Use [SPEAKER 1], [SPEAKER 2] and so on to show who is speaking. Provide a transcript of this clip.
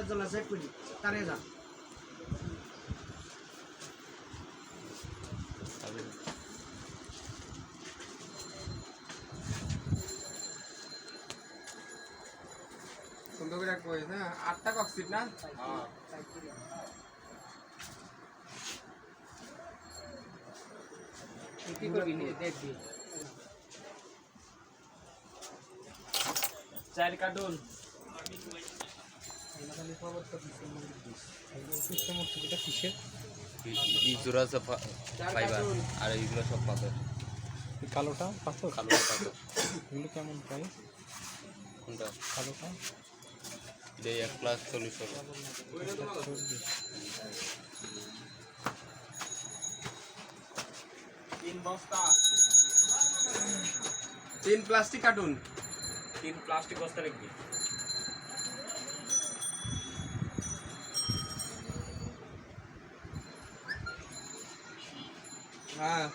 [SPEAKER 1] মোবাইলের জন্য চেক করি তারে যা
[SPEAKER 2] সুন্দর করে রাখবো হ্যাঁ 8টা কক্সিট না হ্যাঁ
[SPEAKER 1] কি করবি নি দেখবি 4 কার্টুন এখানে খবর তো সিস্টেম হচ্ছে এটা কিসের
[SPEAKER 3] এই জোড়া ফাইবার আর এইগুলো সব পাথর
[SPEAKER 4] কালোটা পাথর
[SPEAKER 3] কালোটা পাথর
[SPEAKER 4] এগুলো কেমন প্রাইস
[SPEAKER 3] কোনটা
[SPEAKER 4] কালোটা
[SPEAKER 3] এই 1,40,000 টাকা
[SPEAKER 1] 3 বস্তা
[SPEAKER 2] 3 প্লাস্টিক কার্টুন
[SPEAKER 3] 3 প্লাস্টিক বস্তা রাখবি
[SPEAKER 2] হ্যাঁ